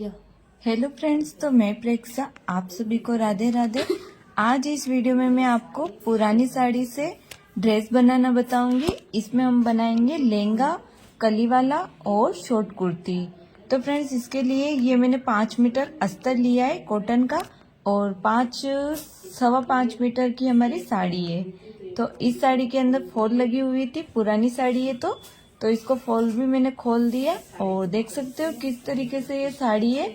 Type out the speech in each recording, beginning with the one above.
Hello friends, तो मैं प्रेक्षा आप सभी को राधे राधे। आज इस वीडियो में मैं आपको पुरानी साड़ी से ड्रेस बनाना बताऊंगी। इसमें हम बनाएंगे लहंगा, कली वाला और शॉर्ट कुर्ती। तो फ्रेंड्स, इसके लिए ये मैंने 5 मीटर अस्तर लिया है कॉटन का और 5.25 मीटर की हमारी साड़ी है। तो इस साड़ी के अंदर फॉल लगी हुई थी, पुरानी साड़ी है तो इसको फॉल भी मैंने खोल दिया और देख सकते हो किस तरीके से ये साड़ी है।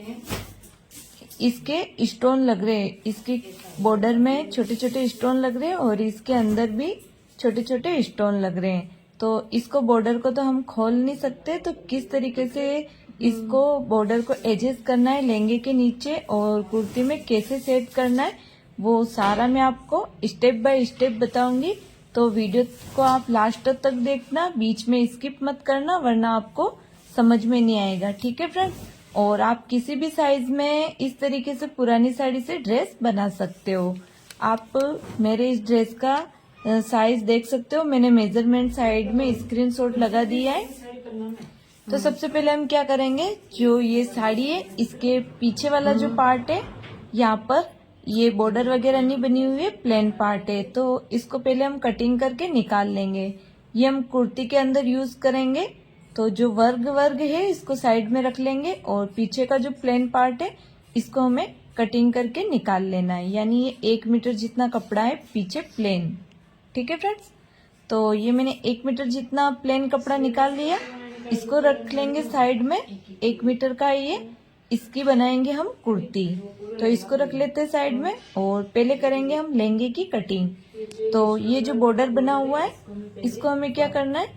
इसके स्टोन लग रहे हैं, इसके बॉर्डर में छोटे छोटे स्टोन लग रहे हैं और इसके अंदर भी छोटे छोटे स्टोन लग रहे हैं। तो इसको बॉर्डर को तो हम खोल नहीं सकते, तो किस तरीके से इसको बॉर्डर को एडजस्ट करना है लहंगे के नीचे और कुर्ती में कैसे सेट करना है, वो सारा मैं आपको स्टेप बाय स्टेप बताऊंगी। तो वीडियो को आप लास्ट तक देखना, बीच में स्किप मत करना वरना आपको समझ में नहीं आएगा। ठीक है फ्रेंड्स, और आप किसी भी साइज में इस तरीके से पुरानी साड़ी से ड्रेस बना सकते हो। आप मेरे इस ड्रेस का साइज देख सकते हो, मैंने मेजरमेंट साइड में स्क्रीनशॉट लगा दिया है। तो सबसे पहले हम क्या करेंगे, जो ये साड़ी है इसके पीछे वाला जो पार्ट है, यहाँ पर ये बॉर्डर वगैरह नहीं बनी हुई है, प्लेन पार्ट है, तो इसको पहले हम कटिंग करके निकाल लेंगे। ये हम कुर्ती के अंदर यूज करेंगे। तो जो वर्ग है इसको साइड में रख लेंगे और पीछे का जो प्लेन पार्ट है इसको हमें कटिंग करके निकाल लेना है। यानी ये 1 मीटर जितना कपड़ा है पीछे प्लेन। ठीक है फ्रेंड्स, तो ये मैंने 1 मीटर जितना प्लेन कपड़ा निकाल लिया, इसको रख लेंगे साइड में। 1 मीटर का ये, इसकी बनाएंगे हम कुर्ती। तो इसको रख लेते हैं साइड में और पहले करेंगे हम लहंगे की कटिंग। तो ये जो बॉर्डर बना हुआ है इसको हमें क्या करना है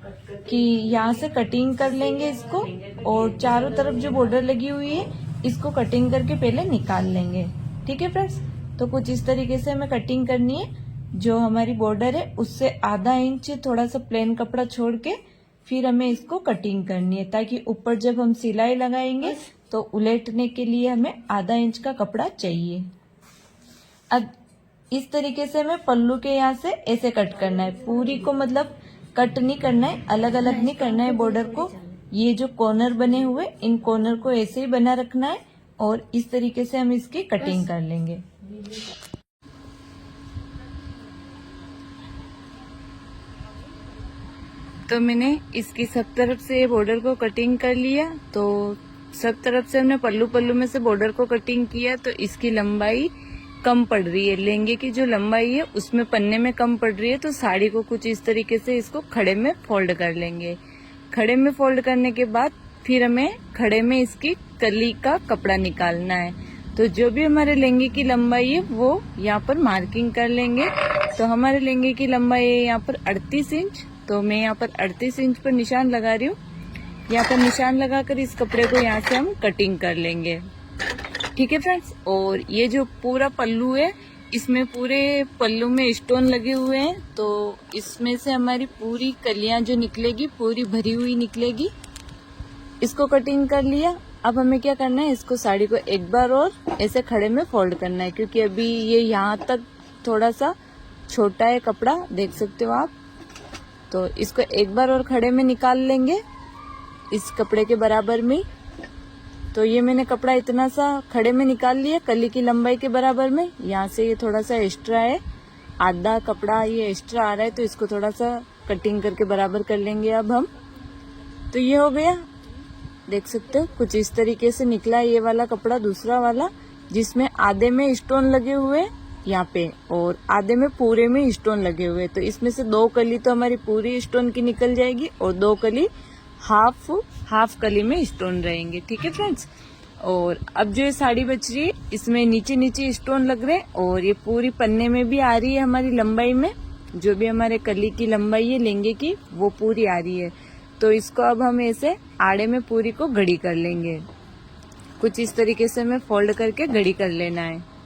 कि यहाँ से कटिंग कर लेंगे इसको, और चारों तरफ जो बॉर्डर लगी हुई है इसको कटिंग करके पहले निकाल लेंगे। ठीक है फ्रेंड्स, तो कुछ इस तरीके से हमें कटिंग करनी है। जो हमारी बॉर्डर है उससे आधा इंच थोड़ा सा प्लेन कपड़ा छोड़ के फिर हमें इसको कटिंग करनी है, ताकि ऊपर जब हम सिलाई लगाएंगे तो उलटने के लिए हमें आधा इंच का कपड़ा चाहिए। अब इस तरीके से हमें पल्लू के यहाँ से ऐसे कट करना है, पूरी को मतलब कट नहीं करना है, अलग अलग नहीं करना है बॉर्डर को। ये जो कॉर्नर बने हुए इन कॉर्नर को ऐसे ही बना रखना है और इस तरीके से हम इसकी कटिंग कर लेंगे। तो मैंने इसकी सब तरफ से बॉर्डर को कटिंग कर लिया। तो सब तरफ से हमने पल्लू में से बॉर्डर को कटिंग किया, तो इसकी लंबाई कम पड़ रही है, लहंगे की जो लंबाई है उसमें पन्ने में कम पड़ रही है। तो साड़ी को कुछ इस तरीके से इसको खड़े में फोल्ड कर लेंगे। खड़े में फोल्ड करने के बाद फिर हमें खड़े में इसकी कली का कपड़ा निकालना है। तो जो भी हमारे लहंगे की लंबाई है वो यहाँ पर मार्किंग कर लेंगे। तो हमारे लहंगे की लंबाई है यहाँ पर 38 इंच, तो मैं यहाँ पर 38 इंच पर निशान लगा रही हूँ। यहाँ पर निशान लगाकर इस कपड़े को यहाँ से हम कटिंग कर लेंगे। ठीक है फ्रेंड्स, और ये जो पूरा पल्लू है इसमें पूरे पल्लू में स्टोन लगे हुए हैं, तो इसमें से हमारी पूरी कलियां जो निकलेगी पूरी भरी हुई निकलेगी। इसको कटिंग कर लिया। अब हमें क्या करना है, इसको साड़ी को एक बार और ऐसे खड़े में फोल्ड करना है, क्योंकि अभी ये यहाँ तक थोड़ा सा छोटा है कपड़ा, देख सकते हो आप। तो इसको एक बार और खड़े में निकाल लेंगे इस कपड़े के बराबर में। तो ये मैंने कपड़ा इतना सा खड़े में निकाल लिया कली की लंबाई के बराबर में। यहाँ से ये थोड़ा सा एक्स्ट्रा है, आधा कपड़ा ये एक्स्ट्रा आ रहा है, तो इसको थोड़ा सा कटिंग करके बराबर कर लेंगे अब हम। तो ये हो गया, देख सकते हो कुछ इस तरीके से निकला ये वाला कपड़ा, दूसरा वाला जिसमें आधे में स्टोन लगे हुए यहाँ पे और आधे में पूरे में स्टोन लगे हुए। तो इसमें से 2 कली तो हमारी पूरी स्टोन की निकल जाएगी और 2 कली हाफ कली में स्टोन रहेंगे। ठीक है फ्रेंड्स, और अब जो ये साड़ी बच रही है इसमें नीचे स्टोन लग रहे हैं और ये पूरी पन्ने में भी आ रही है हमारी लंबाई में। जो भी हमारे कली की लंबाई है लहंगे की वो पूरी आ रही है। तो इसको अब हम ऐसे आड़े में पूरी को घड़ी कर लेंगे। कुछ इस तरीके से हमें फोल्ड करके घड़ी कर लेना है।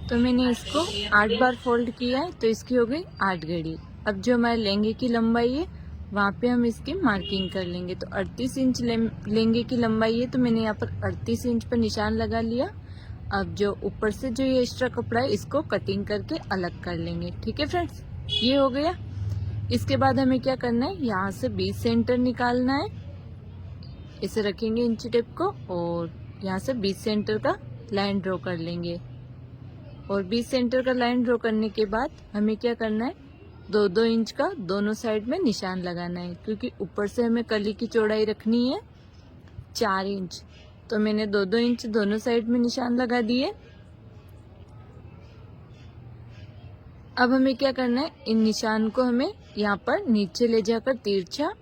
तो मैंने इसको 8 बार फोल्ड किया है, तो इसकी हो गई 8 घड़ी। अब जो हमारे लहंगे की लंबाई है वहाँ पे हम इसकी मार्किंग कर लेंगे। तो 38 इंच लेंगे की लंबाई है, तो मैंने यहाँ पर 38 इंच पर निशान लगा लिया। अब जो ऊपर से जो ये एक्स्ट्रा कपड़ा है इसको कटिंग करके अलग कर लेंगे। ठीक है फ्रेंड्स, ये हो गया। इसके बाद हमें क्या करना है, यहाँ से 20 सेंटर निकालना है। इसे रखेंगे इंची टेप को और यहाँ से 20 सेंटर का लाइन ड्रॉ कर लेंगे। और 20 सेंटर का लाइन ड्रॉ करने के बाद हमें क्या करना है, 2-2 इंच का दोनों साइड में निशान लगाना है, क्योंकि ऊपर से हमें कली की चौड़ाई रखनी है 4 इंच। तो मैंने 2-2 इंच दोनों साइड में निशान लगा दिए। अब हमें क्या करना है, इन निशान को हमें यहाँ पर नीचे ले जाकर तिरछा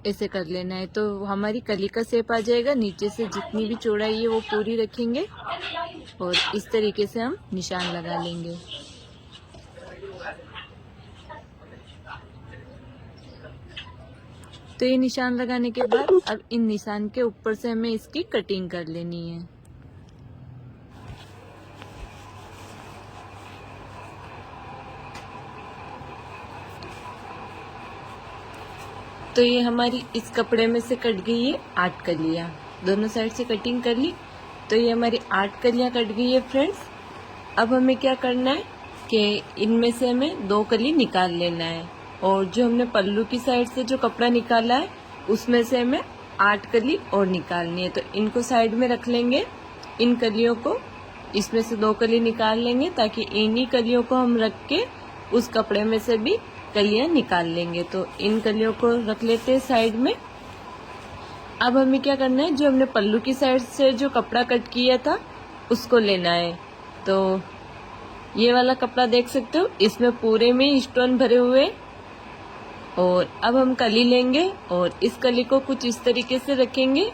ऐसे कर लेना है। तो हमारी कली का शेप आ जाएगा। नीचे से जितनी भी चौड़ाई है वो पूरी रखेंगे और इस तरीके से हम निशान लगा लेंगे। तो ये निशान लगाने के बाद अब इन निशान के ऊपर से हमें इसकी कटिंग कर लेनी है। तो ये हमारी इस कपड़े में से कट गई है 8 कलियां, दोनों साइड से कटिंग कर ली। तो ये हमारी 8 कलियां कट गई है फ्रेंड्स। अब हमें क्या करना है कि इनमें से हमें 2 कली निकाल लेना है, और जो हमने पल्लू की साइड से जो कपड़ा निकाला है उसमें से हमें 8 कली और निकालनी है। तो इनको साइड में रख लेंगे, इन कलियों को इसमें से 2 कली निकाल लेंगे, ताकि इन्हीं कलियों को हम रख के उस कपड़े में से भी कलियां निकाल लेंगे। तो इन कलियों को रख लेते हैं साइड में। अब हमें क्या करना है, जो हमने पल्लू की साइड से जो कपड़ा कट किया था उसको लेना है। तो ये वाला कपड़ा देख सकते हो, इसमें पूरे में स्टोन भरे हुए। और अब हम कली लेंगे और इस कली को कुछ इस तरीके से रखेंगे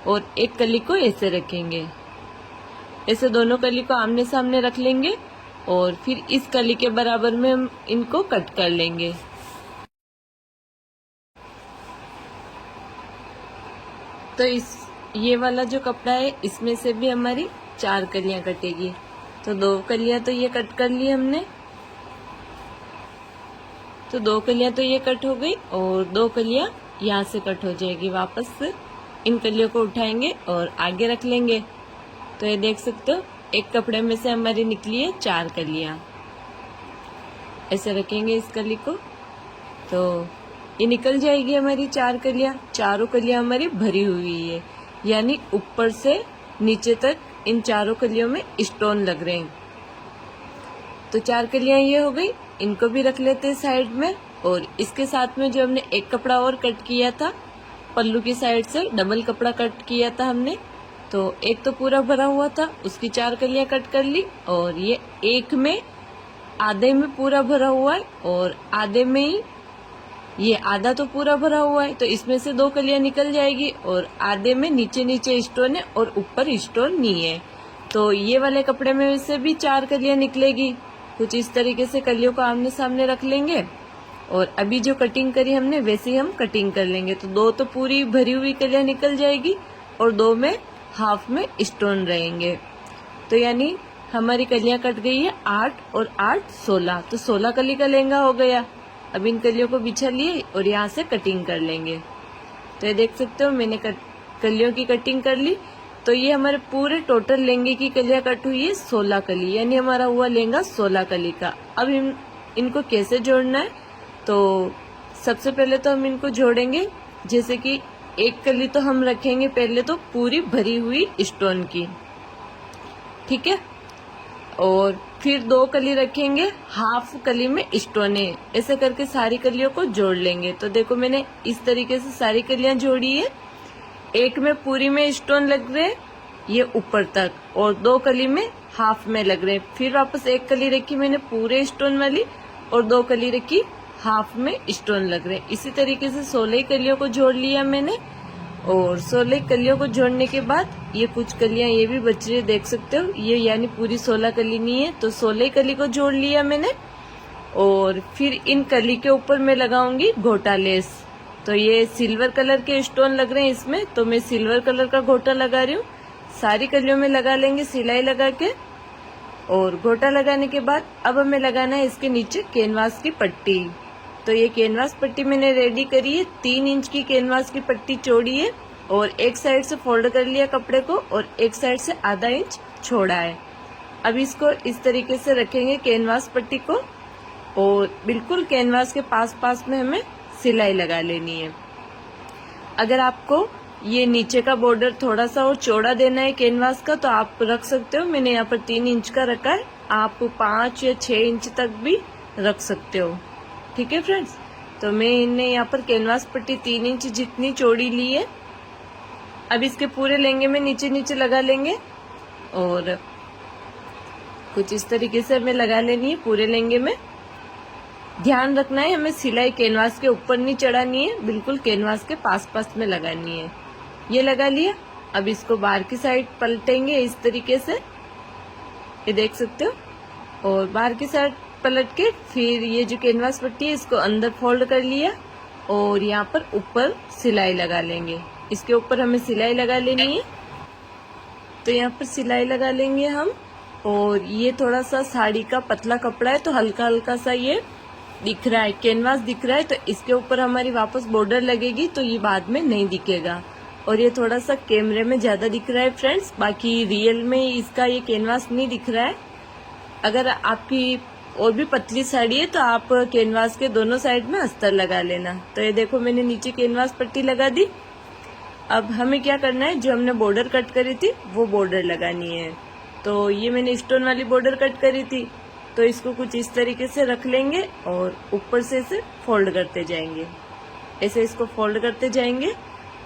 और एक कली को ऐसे रखेंगे। ऐसे दोनों कली को आमने सामने रख लेंगे और फिर इस कली के बराबर में हम इनको कट कर लेंगे। तो ये वाला जो कपड़ा है इसमें से भी हमारी 4 कलियां कटेगी। तो 2 कलियां तो ये कट कर ली हमने। तो 2 कलियां तो ये कट हो गई और 2 कलियां यहाँ से कट हो जाएगी। वापस से इन कलियों को उठाएंगे और आगे रख लेंगे। तो ये देख सकते हो, एक कपड़े में से हमारी निकली है 4 कलियां। ऐसे रखेंगे इस कली को, तो ये निकल जाएगी हमारी 4 कलियां। चारों कलियां हमारी भरी हुई है, यानी ऊपर से नीचे तक इन चारों कलियों में स्टोन लग रहे हैं। तो 4 कलियां ये हो गई, इनको भी रख लेते हैं साइड में। और इसके साथ में जो हमने एक कपड़ा और कट किया था, पल्लू की साइड से डबल कपड़ा कट किया था हमने, तो एक तो पूरा भरा हुआ था, उसकी 4 कलियां कट कर ली। और ये एक में आधे में पूरा भरा हुआ है और आधे में ही ये आधा तो पूरा भरा हुआ है, तो इसमें से 2 कलियां निकल जाएगी। और आधे में नीचे नीचे स्टोन है और ऊपर स्टोन नहीं है। तो ये वाले कपड़े में से भी 4 कलियां निकलेगी। कुछ इस तरीके से कलियों को आमने सामने रख लेंगे और अभी जो कटिंग करी हमने वैसे ही हम कटिंग कर लेंगे। तो 2 तो पूरी भरी हुई कलियां निकल जाएगी और 2 में हाफ में स्टोन रहेंगे। तो यानी हमारी कलियां कट गई है 8 और 8 16। तो 16 कली का लहंगा हो गया। अब इन कलियों को बिछा लिए और यहाँ से कटिंग कर लेंगे। तो ये देख सकते हो, मैंने कलियों की कटिंग कर ली। तो ये हमारे पूरे टोटल लहंगे की कलियां कट हुई है 16 कली, यानी हमारा हुआ लहंगा 16 कली का। अब इनको कैसे जोड़ना है, तो सबसे पहले तो हम इनको जोड़ेंगे। जैसे कि एक कली तो हम रखेंगे पहले तो पूरी भरी हुई स्टोन की, ठीक है। और फिर 2 कली रखेंगे हाफ कली में स्टोन है। ऐसे करके सारी कलियों को जोड़ लेंगे। तो देखो, मैंने इस तरीके से सारी कलियां जोड़ी है। एक में पूरी में स्टोन लग रहे ये ऊपर तक, और 2 कली में हाफ में लग रहे। फिर वापस एक कली रखी मैंने पूरे स्टोन वाली और 2 कली रखी हाफ में स्टोन लग रहे। इसी तरीके से 16 कलियों को जोड़ लिया मैंने। और 16 कलियों को जोड़ने के बाद ये कुछ कलियां ये भी बच रही है, देख सकते हो। ये यानी पूरी 16 कली नहीं है। तो 16 कली को जोड़ लिया मैंने। और फिर इन कली के ऊपर मैं लगाऊंगी गोटा लेस। तो ये सिल्वर कलर के स्टोन लग रहे हैं इसमें, तो मैं सिल्वर कलर का गोटा लगा रही हूँ। सारी कलियों में लगा लेंगे सिलाई लगा के। और गोटा लगाने के बाद अब हमें लगाना है इसके नीचे कैनवास की पट्टी। तो ये कैनवास पट्टी मैंने रेडी करी है। 3 इंच की कैनवास की पट्टी चौड़ी है और एक साइड से फोल्ड कर लिया कपड़े को और एक साइड से आधा इंच छोड़ा है। अब इसको इस तरीके से रखेंगे कैनवास पट्टी को और बिल्कुल कैनवास के पास पास में हमें सिलाई लगा लेनी है। अगर आपको ये नीचे का बॉर्डर थोड़ा सा और चौड़ा देना है कैनवास का तो आप रख सकते हो। मैंने यहाँ पर 3 इंच का रखा है, आप 5 या 6 इंच तक भी रख सकते हो। ठीक है फ्रेंड्स, तो मैंने यहाँ पर कैनवास पट्टी 3 इंच जितनी चौड़ी ली है। अब इसके पूरे लहंगे में नीचे नीचे लगा लेंगे और कुछ इस तरीके से हमें लगा लेनी है पूरे लहंगे में। ध्यान रखना है हमें सिलाई कैनवास के ऊपर नहीं चढ़ानी है, बिल्कुल कैनवास के पास पास में लगानी है। ये लगा लिया। अब इसको बाहर की साइड पलटेंगे इस तरीके से, ये देख सकते हो, और बाहर की साइड पलट के फिर ये जो कैनवास पट्टी है इसको अंदर फोल्ड कर लिया और यहाँ पर ऊपर सिलाई लगा लेंगे। इसके ऊपर हमें सिलाई लगा लेनी है, तो यहाँ पर सिलाई लगा लेंगे हम। और ये थोड़ा सा साड़ी का पतला कपड़ा है तो हल्का हल्का सा ये दिख रहा है, कैनवास दिख रहा है, तो इसके ऊपर हमारी वापस बॉर्डर लगेगी तो ये बाद में नहीं दिखेगा। और ये थोड़ा सा कैमरे में ज्यादा दिख रहा है फ्रेंड्स, बाकी रियल में इसका ये कैनवास नहीं दिख रहा है। अगर आपकी और भी पतली साड़ी है तो आप कैनवास के दोनों साइड में अस्तर लगा लेना। तो ये देखो मैंने नीचे कैनवास पट्टी लगा दी। अब हमें क्या करना है, जो हमने बॉर्डर कट करी थी वो बॉर्डर लगानी है। तो ये मैंने स्टोन वाली बॉर्डर कट करी थी, तो इसको कुछ इस तरीके से रख लेंगे और ऊपर से इसे फोल्ड करते जाएंगे। ऐसे इसको फोल्ड करते जाएंगे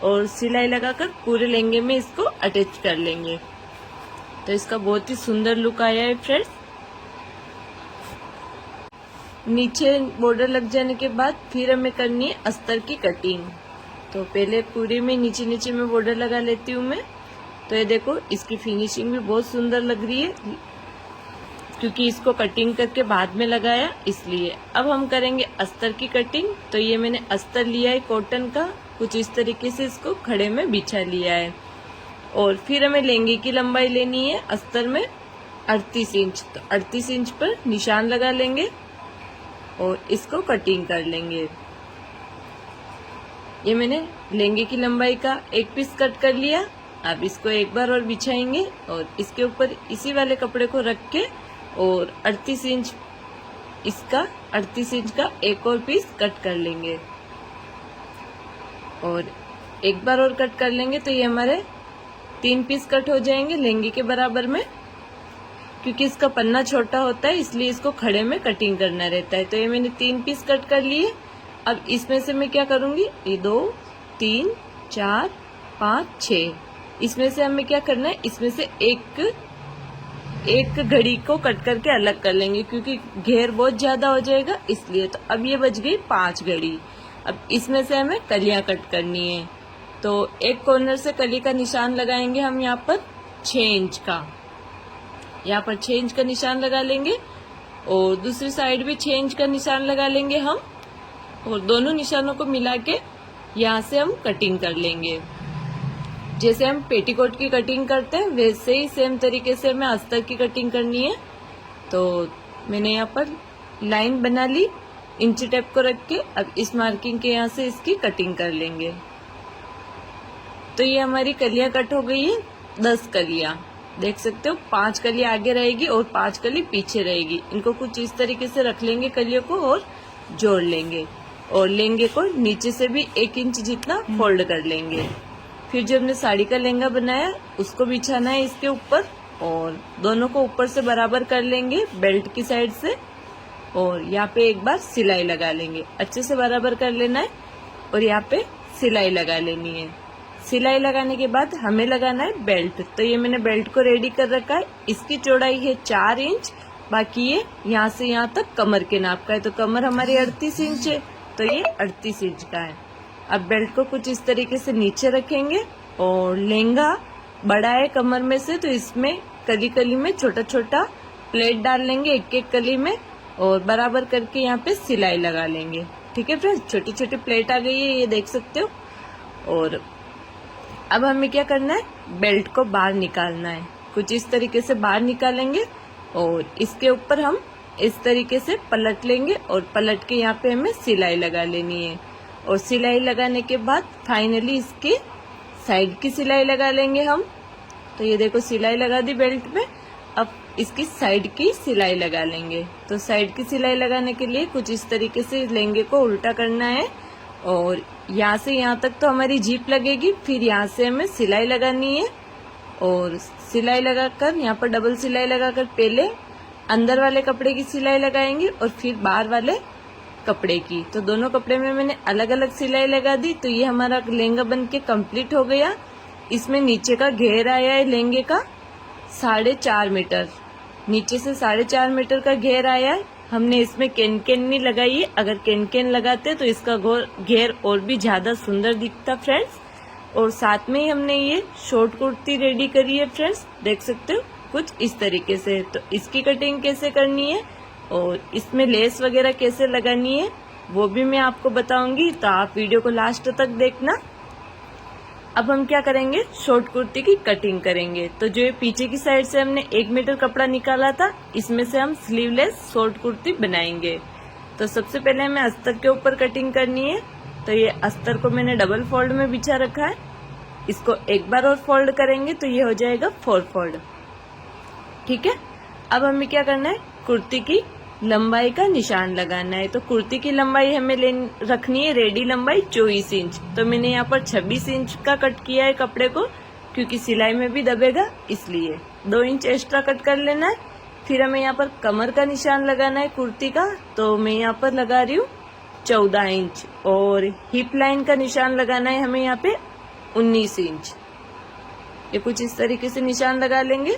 और सिलाई लगाकर पूरे लहंगे में इसको अटैच कर लेंगे। तो इसका बहुत ही सुंदर लुक आया है फ्रेंड्स। नीचे बॉर्डर लग जाने के बाद फिर हमें करनी है अस्तर की कटिंग। तो पहले पूरे में नीचे नीचे में बॉर्डर लगा लेती हूँ मैं। तो ये देखो इसकी फिनिशिंग भी बहुत सुंदर लग रही है क्योंकि इसको कटिंग करके बाद में लगाया इसलिए। अब हम करेंगे अस्तर की कटिंग। तो ये मैंने अस्तर लिया है कॉटन का, कुछ इस तरीके से इसको खड़े में बिछा लिया है। और फिर हमें लहंगे की लंबाई लेनी है अस्तर में 38 इंच। तो 38 इंच पर निशान लगा लेंगे और इसको कटिंग कर लेंगे। ये मैंने लहंगे की लंबाई का एक पीस कट कर लिया। अब इसको एक बार और बिछाएंगे और इसके ऊपर इसी वाले कपड़े को रख के और 38 इंच इसका 38 इंच का एक और पीस कट कर लेंगे और एक बार और कट कर लेंगे। तो ये हमारे 3 पीस कट हो जाएंगे लहंगे के बराबर में। क्योंकि इसका पन्ना छोटा होता है इसलिए इसको खड़े में कटिंग करना रहता है। तो ये मैंने 3 पीस कट कर लिए। अब इसमें से मैं क्या करूंगी, ये 2 3 4 5 6, इसमें से हमें क्या करना है, इसमें से एक घड़ी को कट करके अलग कर लेंगे क्योंकि घेर बहुत ज्यादा हो जाएगा इसलिए। तो अब ये बच गई 5 घड़ी। अब इसमें से हमें कलियां कट करनी है। तो एक कॉर्नर से कली का निशान लगाएंगे हम यहाँ पर 6 इंच का, यहाँ पर 6 इंच का निशान लगा लेंगे और दूसरी साइड भी 6 इंच का निशान लगा लेंगे हम। और दोनों निशानों को मिला के यहाँ से हम कटिंग कर लेंगे। जैसे हम पेटीकोट की कटिंग करते हैं वैसे ही सेम तरीके से हमें अस्तर की कटिंग करनी है। तो मैंने यहाँ पर लाइन बना ली इंची टेप को रख के। अब इस मार्किंग के यहाँ से इसकी कटिंग कर लेंगे। तो ये हमारी कलियां कट हो गई है, 10 कलियां देख सकते हो। 5 कली आगे रहेगी और 5 कली पीछे रहेगी। इनको कुछ इस तरीके से रख लेंगे कलियों को और जोड़ लेंगे और लहंगे को नीचे से भी 1 इंच जितना फोल्ड कर लेंगे। फिर जो हमने साड़ी का लहंगा बनाया उसको बिछाना है इसके ऊपर और दोनों को ऊपर से बराबर कर लेंगे बेल्ट की साइड से और यहाँ पे एक बार सिलाई लगा लेंगे। अच्छे से बराबर कर लेना है और यहाँ पे सिलाई लगा लेनी है। सिलाई लगाने के बाद हमें लगाना है बेल्ट। तो ये मैंने बेल्ट को रेडी कर रखा है। इसकी चौड़ाई है 4 इंच, बाकी ये यहाँ से यहाँ तक कमर के नाप का है। तो कमर हमारी 38 इंच है तो ये 38 इंच का है। अब बेल्ट को कुछ इस तरीके से नीचे रखेंगे और लहंगा बड़ा है कमर में से तो इसमें कली कली में छोटा छोटा प्लेट डाल लेंगे एक कली में और बराबर करके यहाँ पे सिलाई लगा लेंगे। ठीक है फ्रेंड्स, छोटी छोटी प्लेट आ गई है ये देख सकते हो। और अब हमें क्या करना है, बेल्ट को बाहर निकालना है। कुछ इस तरीके से बाहर निकालेंगे और इसके ऊपर हम इस तरीके से पलट लेंगे और पलट के यहाँ पे हमें सिलाई लगा लेनी है। और सिलाई लगाने के बाद फाइनली इसकी साइड की सिलाई लगा लेंगे हम। तो ये देखो सिलाई लगा दी बेल्ट में। अब इसकी साइड की सिलाई लगा लेंगे। तो साइड की सिलाई लगाने के लिए कुछ इस तरीके से लहंगे को उल्टा करना है और यहाँ से यहाँ तक तो हमारी जीप लगेगी। फिर यहाँ से हमें सिलाई लगानी है और सिलाई लगाकर यहाँ पर डबल सिलाई लगाकर पहले अंदर वाले कपड़े की सिलाई लगाएंगे और फिर बाहर वाले कपड़े की। तो दोनों कपड़े में मैंने अलग अलग सिलाई लगा दी। तो ये हमारा लहंगा बन के कम्प्लीट हो गया। इसमें नीचे का घेर आया है लहंगे का 4.5 मीटर, नीचे से 4.5 मीटर का घेर आया है। हमने इसमें कैन नहीं लगाई है। अगर कैन लगाते तो इसका घेर और भी ज्यादा सुंदर दिखता फ्रेंड्स। और साथ में ही हमने ये शॉर्ट कुर्ती रेडी करी है फ्रेंड्स, देख सकते हो कुछ इस तरीके से। तो इसकी कटिंग कैसे करनी है और इसमें लेस वगैरह कैसे लगानी है वो भी मैं आपको बताऊंगी। तो आप वीडियो को लास्ट तक देखना। अब हम क्या करेंगे, शॉर्ट कुर्ती की कटिंग करेंगे। तो जो ये पीछे की साइड से हमने 1 मीटर कपड़ा निकाला था, इसमें से हम स्लीवलेस शॉर्ट कुर्ती बनाएंगे। तो सबसे पहले हमें अस्तर के ऊपर कटिंग करनी है। तो ये अस्तर को मैंने डबल फोल्ड में बिछा रखा है। इसको एक बार और फोल्ड करेंगे तो ये हो जाएगा 4 फोल्ड। ठीक है। अब हमें क्या करना है, कुर्ती की लंबाई का निशान लगाना है। तो कुर्ती की लंबाई हमें रखनी है रेडी लंबाई 24 इंच। तो मैंने यहाँ पर 26 इंच का कट किया है कपड़े को, क्योंकि सिलाई में भी दबेगा इसलिए 2 इंच एक्स्ट्रा कट कर लेना है। फिर हमें यहाँ पर कमर का निशान लगाना है कुर्ती का। तो मैं यहाँ पर लगा रही हूँ 14 इंच और हिप लाइन का निशान लगाना है हमें यहाँ पे 19 इंच। ये कुछ इस तरीके से निशान लगा लेंगे।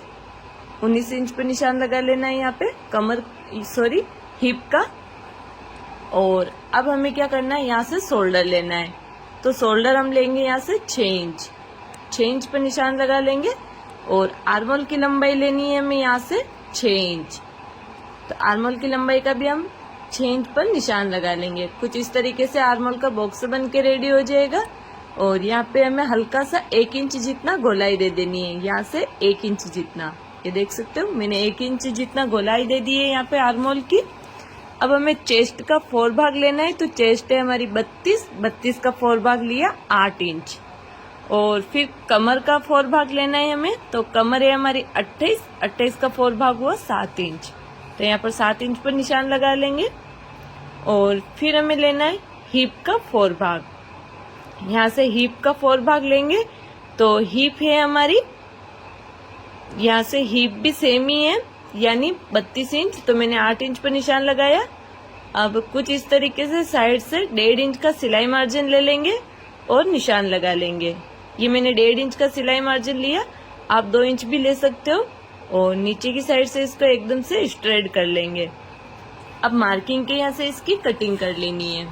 19 इंच पे निशान लगा लेना है यहाँ पे हिप का। और अब हमें क्या करना है, यहाँ से शोल्डर लेना है। तो शोल्डर हम लेंगे यहाँ से 6 इंच पे निशान लगा लेंगे। और आर्मोल की लंबाई लेनी है हमें यहाँ से 6 इंच। तो आर्मोल की लंबाई का भी हम 6 इंच पर निशान लगा लेंगे। कुछ इस तरीके से आर्मोल का बॉक्स बन के रेडी हो जाएगा। और यहाँ पे हमें हल्का सा 1 इंच जितना गोलाई दे देनी है, यहाँ से 1 इंच जितना। ये देख सकते हो मैंने 1 इंच जितना गोलाई दे दी है यहाँ पे आर्मोल की। अब हमें चेस्ट का 4 भाग लेना है। तो चेस्ट है हमारी 32 का 4 भाग लिया 8 इंच। और फिर कमर का 4 भाग लेना है हमें। तो कमर है हमारी 28 का 4 भाग हुआ 7 इंच। तो यहाँ पर 7 इंच पर निशान लगा लेंगे। और फिर हमें लेना है हिप का 4 भाग। यहाँ से हिप का 4 भाग लेंगे। तो हिप है हमारी, यहाँ से हिप भी सेम ही है यानी 32 इंच। तो मैंने 8 इंच पर निशान लगाया। अब कुछ इस तरीके से साइड से 1.5 इंच का सिलाई मार्जिन ले लेंगे और निशान लगा लेंगे। ये मैंने 1.5 इंच का सिलाई मार्जिन लिया, आप 2 इंच भी ले सकते हो। और नीचे की साइड से इसको एकदम से स्ट्रेट कर लेंगे। अब मार्किंग के यहाँ से इसकी कटिंग कर लेनी है।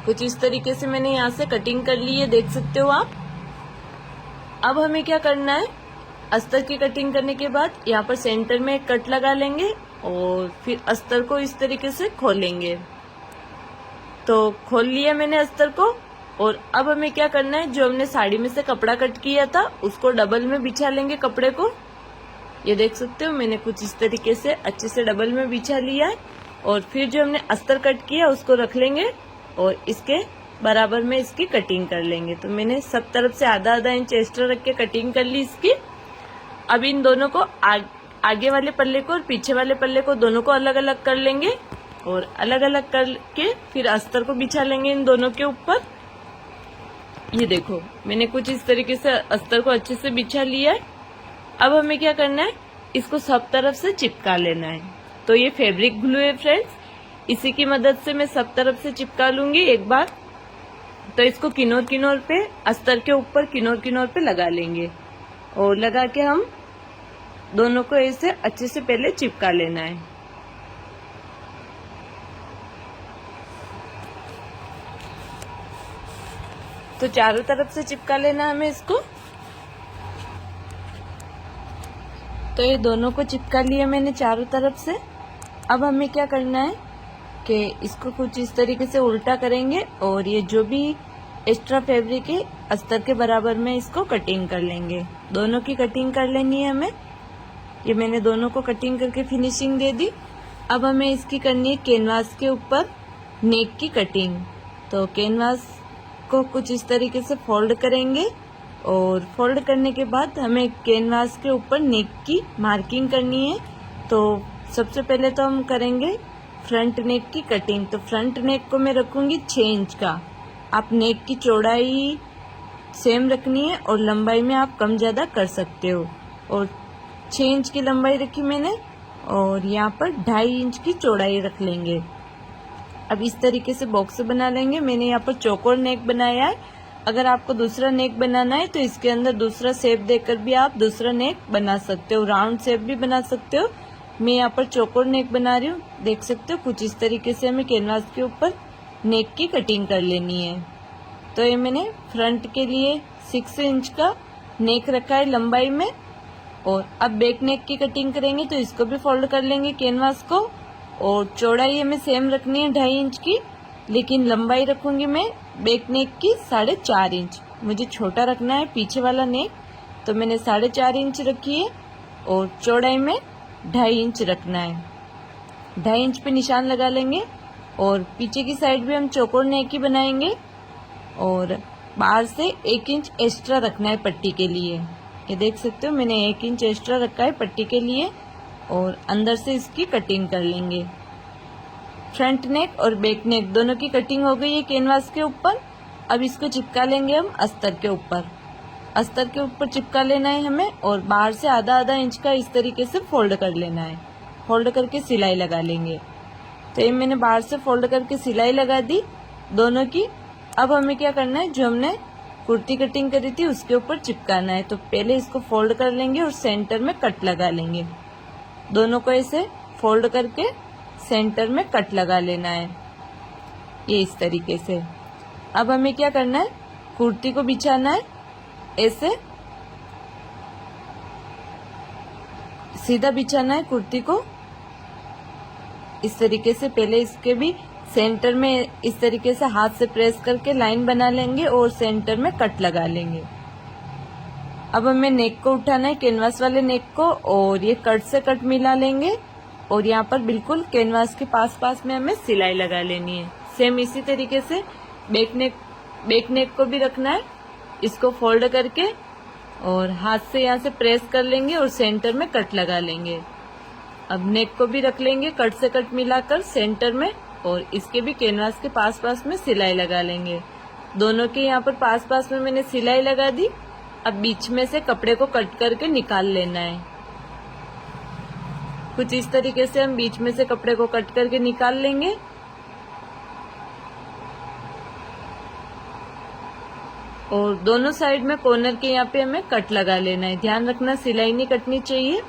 कुछ इस तरीके से मैंने यहाँ से कटिंग कर ली है, देख सकते हो आप। अब हमें क्या करना है, अस्तर की कटिंग करने के बाद यहाँ पर सेंटर में एक कट लगा लेंगे और फिर अस्तर को इस तरीके से खोलेंगे। तो खोल लिया मैंने अस्तर को। और अब हमें क्या करना है, जो हमने साड़ी में से कपड़ा कट किया था उसको डबल में बिछा लेंगे कपड़े को। ये देख सकते हो मैंने कुछ इस तरीके से अच्छे से डबल में बिछा लिया है। और फिर जो हमने अस्तर कट किया उसको रख लेंगे और इसके बराबर में इसकी कटिंग कर लेंगे। तो मैंने सब तरफ से आधा इंच एक्स्ट्रा रख के कटिंग कर ली इसकी। अब इन दोनों को आगे वाले पल्ले को और पीछे वाले पल्ले को दोनों को अलग अलग कर लेंगे और अलग अलग करके फिर अस्तर को बिछा लेंगे इन दोनों के ऊपर। ये देखो मैंने कुछ इस तरीके से अस्तर को अच्छे से बिछा लिया है। अब हमें क्या करना है, इसको सब तरफ से चिपका लेना है। तो ये फैब्रिक ग्लू है फ्रेंड्स, इसी की मदद से मैं सब तरफ से चिपका लूंगी एक बार। तो इसको किनोर पे अस्तर के ऊपर किनोर पे लगा लेंगे और लगा के हम दोनों को ऐसे अच्छे से पहले चिपका लेना है। तो चारों तरफ से चिपका लेना है हमें इसको। तो ये दोनों को चिपका लिया मैंने चारों तरफ से। अब हमें क्या करना है कि इसको कुछ इस तरीके से उल्टा करेंगे और ये जो भी एक्स्ट्रा फैब्रिक है अस्तर के बराबर में इसको कटिंग कर लेंगे। दोनों की कटिंग कर लेनी है हमें। ये मैंने दोनों को कटिंग करके फिनिशिंग दे दी। अब हमें इसकी करनी है कैनवास के ऊपर नेक की कटिंग। तो कैनवास को कुछ इस तरीके से फोल्ड करेंगे और फोल्ड करने के बाद हमें कैनवास के ऊपर नेक की मार्किंग करनी है। तो सबसे पहले तो हम करेंगे फ्रंट नेक की कटिंग। तो फ्रंट नेक को मैं रखूंगी 6 इंच का। आप नेक की चौड़ाई सेम रखनी है और लंबाई में आप कम ज़्यादा कर सकते हो। और 6 इंच की लंबाई रखी मैंने और यहाँ पर 2.5 इंच की चौड़ाई रख लेंगे। अब इस तरीके से बॉक्स बना लेंगे। मैंने यहाँ पर चौकोर नेक बनाया है। अगर आपको दूसरा नेक बनाना है तो इसके अंदर दूसरा शेप देकर भी आप दूसरा नेक बना सकते हो, राउंड शेप भी बना सकते हो। मैं यहाँ पर चौकोर नेक बना रही हूँ, देख सकते हो। कुछ इस तरीके से हमें कैनवास के ऊपर नेक की कटिंग कर लेनी है। तो ये मैंने फ्रंट के लिए 6 इंच का नेक रखा है लंबाई में। और अब बैक नेक की कटिंग करेंगे तो इसको भी फोल्ड कर लेंगे कैनवास को। और चौड़ाई हमें सेम रखनी है 2.5 इंच की, लेकिन लंबाई रखूंगी मैं बैक नेक की 4.5 इंच। मुझे छोटा रखना है पीछे वाला नेक, तो मैंने 4.5 इंच रखी है और चौड़ाई में 2.5 इंच रखना है। 2.5 इंच पे निशान लगा लेंगे और पीछे की साइड भी हम चौकोर नेक ही बनाएंगे। और बाहर से 1 इंच एक्स्ट्रा रखना है पट्टी के लिए। ये देख सकते हो मैंने 1 इंच एक्स्ट्रा रखा है पट्टी के लिए। और अंदर से इसकी कटिंग कर लेंगे। फ्रंट नेक और बैक नेक दोनों की कटिंग हो गई है कैनवास के ऊपर। अब इसको चिपका लेंगे हम अस्तर के ऊपर। अस्तर के ऊपर चिपका लेना है हमें और बाहर से आधा इंच का इस तरीके से फोल्ड कर लेना है। फोल्ड करके सिलाई लगा लेंगे। तो ये मैंने बाहर से फोल्ड करके सिलाई लगा दी दोनों की। अब हमें क्या करना है, जो हमने कुर्ती कटिंग करी थी उसके ऊपर चिपकाना है। तो पहले इसको फोल्ड कर लेंगे और सेंटर में कट लगा लेंगे। दोनों को ऐसे फोल्ड करके सेंटर में कट लगा लेना है, ये इस तरीके से। अब हमें क्या करना है, कुर्ती को बिछाना है ऐसे सीधा बिछाना है कुर्ती को इस तरीके से। पहले इसके भी सेंटर में इस तरीके से हाथ से प्रेस करके लाइन बना लेंगे और सेंटर में कट लगा लेंगे। अब हमें नेक को उठाना है, कैनवास वाले नेक को, और ये कट से कट मिला लेंगे और यहाँ पर बिल्कुल कैनवास के पास में हमें सिलाई लगा लेनी है। सेम इसी तरीके से बैक नेक को भी रखना है। इसको फोल्ड करके और हाथ से यहाँ से प्रेस कर लेंगे और सेंटर में कट लगा लेंगे। अब नेक को भी रख लेंगे कट से कट मिलाकर सेंटर में और इसके भी कैनवास के पास में सिलाई लगा लेंगे। दोनों के यहाँ पर पास में मैंने सिलाई लगा दी। अब बीच में से कपड़े को कट करके निकाल लेना है। कुछ इस तरीके से हम बीच में से कपड़े को कट करके निकाल लेंगे। और दोनों साइड में कॉर्नर के यहाँ पे हमें कट लगा लेना है। ध्यान रखना सिलाई नहीं कटनी चाहिए।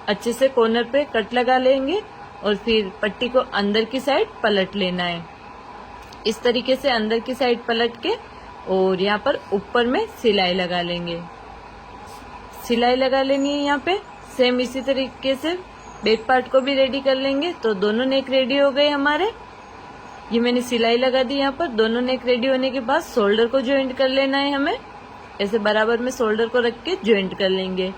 अच्छे से कॉर्नर पे कट लगा लेंगे और फिर पट्टी को अंदर की साइड पलट लेना है। इस तरीके से अंदर की साइड पलट के और यहाँ पर ऊपर में सिलाई लगा लेंगे। सिलाई लगा लेनी है यहाँ पे। सेम इसी तरीके से बैक पार्ट को भी रेडी कर लेंगे। तो दोनों नेक रेडी हो गए हमारे। ये मैंने सिलाई लगा दी यहाँ पर। दोनों नेक रेडी होने के बाद शोल्डर को ज्वाइंट कर लेना है हमें। ऐसे बराबर में शोल्डर को रख के ज्वाइंट कर लेंगे।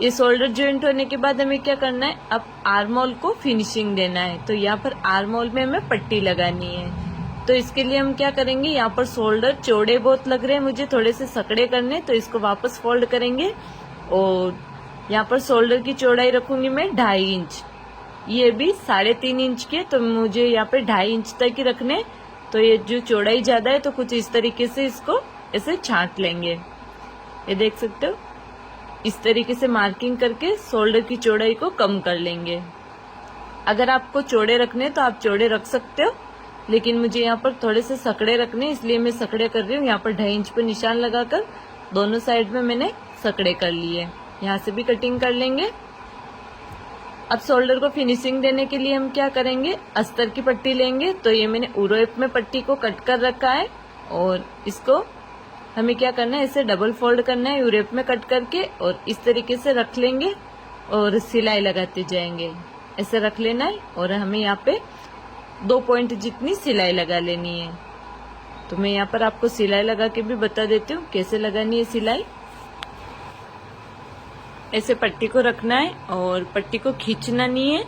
ये शोल्डर ज्वाइंट होने के बाद हमें क्या करना है, अब आर्म होल को फिनिशिंग देना है। तो यहाँ पर आर्म होल में हमें पट्टी लगानी है। तो इसके लिए हम क्या करेंगे, यहाँ पर शोल्डर चौड़े बहुत लग रहे हैं मुझे, थोड़े से सकड़े करने। तो इसको वापस फोल्ड करेंगे और यहाँ पर शोल्डर की चौड़ाई रखूंगी मैं 2.5 इंच। ये भी 3.5 इंच के, तो मुझे यहाँ पे 2.5 इंच तक ही रखने। तो ये जो चौड़ाई ज्यादा है तो कुछ इस तरीके से इसको ऐसे छांट लेंगे। ये देख सकते हो, इस तरीके से मार्किंग करके शोल्डर की चौड़ाई को कम कर लेंगे। अगर आपको चौड़े रखने तो आप चौड़े रख सकते हो, लेकिन मुझे यहाँ पर थोड़े से सकड़े रखने, इसलिए मैं सकड़े कर रही हूँ। यहाँ पर 2.5 इंच पे निशान लगाकर दोनों साइड में मैंने सकड़े कर लिए। यहाँ से भी कटिंग कर लेंगे। अब शोल्डर को फिनिशिंग देने के लिए हम क्या करेंगे, अस्तर की पट्टी लेंगे। तो ये मैंने यूरोप में पट्टी को कट कर रखा है और इसको हमें क्या करना है, इसे डबल फोल्ड करना है यूरोप में कट करके, और इस तरीके से रख लेंगे और सिलाई लगाते जाएंगे। ऐसे रख लेना है और हमें यहाँ पे 2 पॉइंट जितनी सिलाई लगा लेनी है। तो मैं यहाँ पर आपको सिलाई लगा के भी बता देती हूँ कैसे लगानी है सिलाई। ऐसे पट्टी को रखना है और पट्टी को खींचना नहीं है,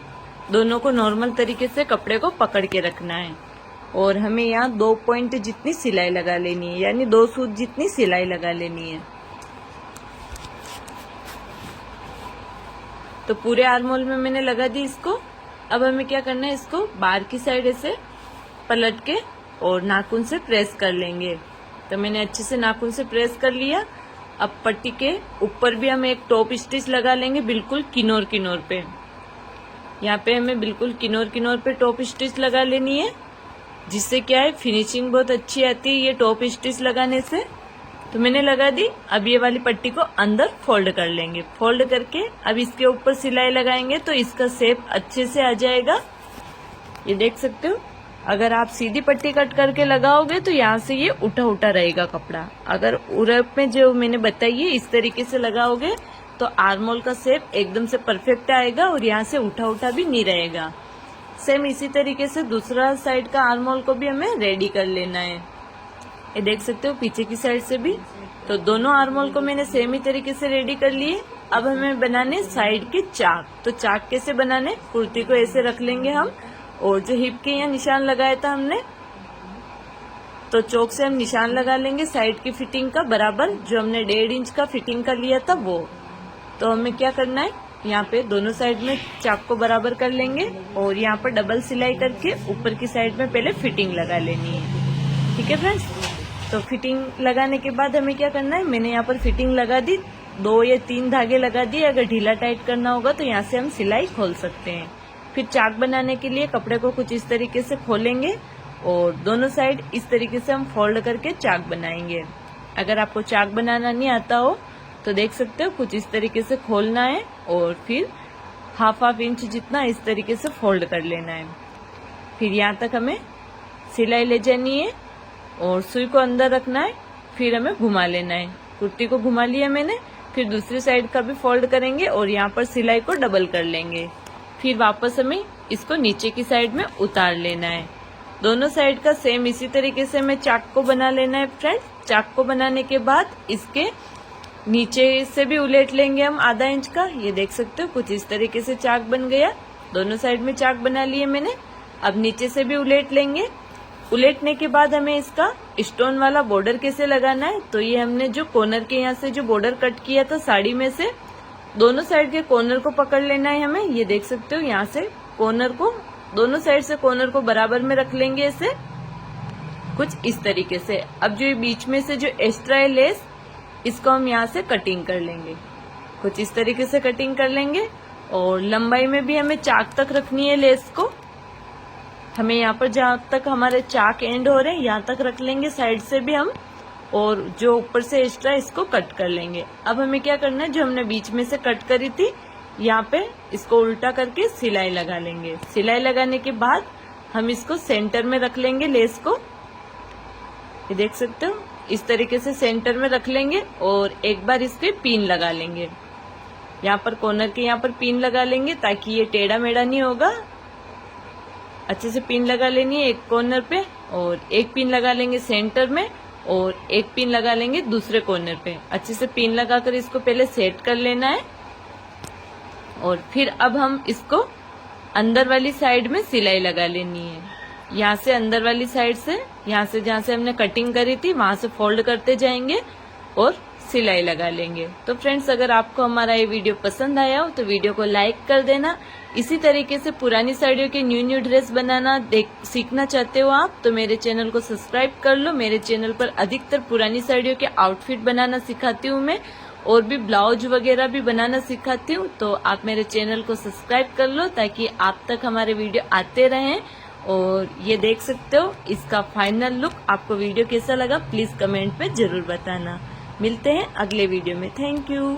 दोनों को नॉर्मल तरीके से कपड़े को पकड़ के रखना है। और हमें यहाँ 2 पॉइंट जितनी सिलाई लगा लेनी है, यानी 2 सूत जितनी सिलाई लगा लेनी है। तो पूरे आर्म होल में मैंने लगा दी इसको। अब हमें क्या करना है, इसको बाहर की साइड ऐसे पलट के और नाखून से प्रेस कर लेंगे। तो मैंने अच्छे से नाखून से प्रेस कर लिया। अब पट्टी के ऊपर भी हम एक टॉप स्टिच लगा लेंगे, बिल्कुल किनोर किनोर पे। यहाँ पे हमें बिल्कुल किनोर किनोर पे टॉप स्टिच लगा लेनी है, जिससे क्या है फिनिशिंग बहुत अच्छी आती है ये टॉप स्टिच लगाने से। तो मैंने लगा दी। अब ये वाली पट्टी को अंदर फोल्ड कर लेंगे। फोल्ड करके अब इसके ऊपर सिलाई लगाएंगे तो इसका शेप अच्छे से आ जाएगा। ये देख सकते हो, अगर आप सीधी पट्टी कट करके लगाओगे तो यहाँ से ये उठा उठा रहेगा कपड़ा। अगर उरप में जो मैंने बताई है इस तरीके से लगाओगे तो आर्म होल का शेप एकदम से परफेक्ट आएगा और यहाँ से उठा उठा भी नहीं रहेगा। सेम इसी तरीके से दूसरा साइड का आर्म होल को भी हमें रेडी कर लेना है। ये देख सकते हो पीछे की साइड से भी। तो दोनों आर्म होल को मैंने सेम ही तरीके से रेडी कर लिए। अब हमें बनाने साइड के चाक। तो चाक कैसे बनाने, कुर्ती को ऐसे रख लेंगे हम, और जो हिप के यहाँ निशान लगाया था हमने, तो चौक से हम निशान लगा लेंगे साइड की फिटिंग का बराबर, जो हमने 1.5 इंच का फिटिंग का लिया था वो। तो हमें क्या करना है, यहाँ पे दोनों साइड में चाक को बराबर कर लेंगे और यहाँ पर डबल सिलाई करके ऊपर की साइड में पहले फिटिंग लगा लेनी है। ठीक है फ्रेंड्स। तो फिटिंग लगाने के बाद हमें क्या करना है, मैंने यहाँ पर फिटिंग लगा दी, 2 या 3 धागे लगा दिए। अगर ढीला टाइट करना होगा तो यहाँ से हम सिलाई खोल सकते हैं। फिर चाक बनाने के लिए कपड़े को कुछ इस तरीके से खोलेंगे और दोनों साइड इस तरीके से हम फोल्ड करके चाक बनाएंगे। अगर आपको चाक बनाना नहीं आता हो तो देख सकते हो, कुछ इस तरीके से खोलना है और फिर हाफ इंच जितना इस तरीके से फोल्ड कर लेना है। फिर यहाँ तक हमें सिलाई ले जानी है और सुई को अंदर रखना है। फिर हमें घुमा लेना है। कुर्ती को घुमा लिया मैंने। फिर दूसरी साइड का भी फोल्ड करेंगे और यहाँ पर सिलाई को डबल कर लेंगे। फिर वापस हमें इसको नीचे की साइड में उतार लेना है। दोनों साइड का सेम इसी तरीके से हमें चाक को बना लेना है फ्रेंड्स। चाक को बनाने के बाद इसके नीचे से भी उलट लेंगे हम ½ इंच का। ये देख सकते हो कुछ इस तरीके से चाक बन गया। दोनों साइड में चाक बना लिए मैंने। अब नीचे से भी उलट लेंगे। उलटने के बाद हमें इसका स्टोन वाला बॉर्डर कैसे लगाना है, तो ये हमने जो कॉर्नर के यहाँ से जो बॉर्डर कट किया था साड़ी में से, दोनों साइड के कॉर्नर को पकड़ लेना है हमें। ये देख सकते हो यहाँ से कॉर्नर को, दोनों साइड से कॉर्नर को बराबर में रख लेंगे ऐसे कुछ इस तरीके से। अब जो बीच में से जो एक्स्ट्रा है लेस, इसको हम यहाँ से कटिंग कर लेंगे। कुछ इस तरीके से कटिंग कर लेंगे। और लंबाई में भी हमें चाक तक रखनी है लेस को। हमें यहाँ पर जहाँ तक हमारे चाक एंड हो रहे हैं यहाँ तक रख लेंगे साइड से भी हम, और जो ऊपर से एक्स्ट्रा इसको कट कर लेंगे। अब हमें क्या करना है, जो हमने बीच में से कट करी थी यहाँ पे इसको उल्टा करके सिलाई लगा लेंगे। सिलाई लगाने के बाद हम इसको सेंटर में रख लेंगे लेस को। ये देख सकते हो इस तरीके से सेंटर में रख लेंगे और एक बार इसके पिन लगा लेंगे। यहाँ पर कॉर्नर के यहाँ पर पिन लगा लेंगे ताकि ये टेढ़ा मेढ़ा नहीं होगा। अच्छे से पिन लगा लेनी है एक कॉर्नर पे, और एक पिन लगा लेंगे सेंटर में और एक पिन लगा लेंगे दूसरे कॉर्नर पे। अच्छे से पिन लगाकर इसको पहले सेट कर लेना है। और फिर अब हम इसको अंदर वाली साइड में सिलाई लगा लेनी है। यहाँ से अंदर वाली साइड से, यहाँ से जहाँ से हमने कटिंग करी थी वहां से फोल्ड करते जाएंगे और सिलाई लगा लेंगे। तो फ्रेंड्स, अगर आपको हमारा ये वीडियो पसंद आया हो तो वीडियो को लाइक कर देना। इसी तरीके से पुरानी साड़ियों के न्यू ड्रेस बनाना सीखना चाहते हो आप तो मेरे चैनल को सब्सक्राइब कर लो। मेरे चैनल पर अधिकतर पुरानी साड़ियों के आउटफिट बनाना सिखाती हूँ मैं, और भी ब्लाउज वगैरह भी बनाना सिखाती हूँ। तो आप मेरे चैनल को सब्सक्राइब कर लो ताकि आप तक हमारे वीडियो आते रहें। और ये देख सकते हो इसका फाइनल लुक। आपको वीडियो कैसा लगा प्लीज कमेंट पे जरूर बताना। मिलते हैं अगले वीडियो में। Thank you.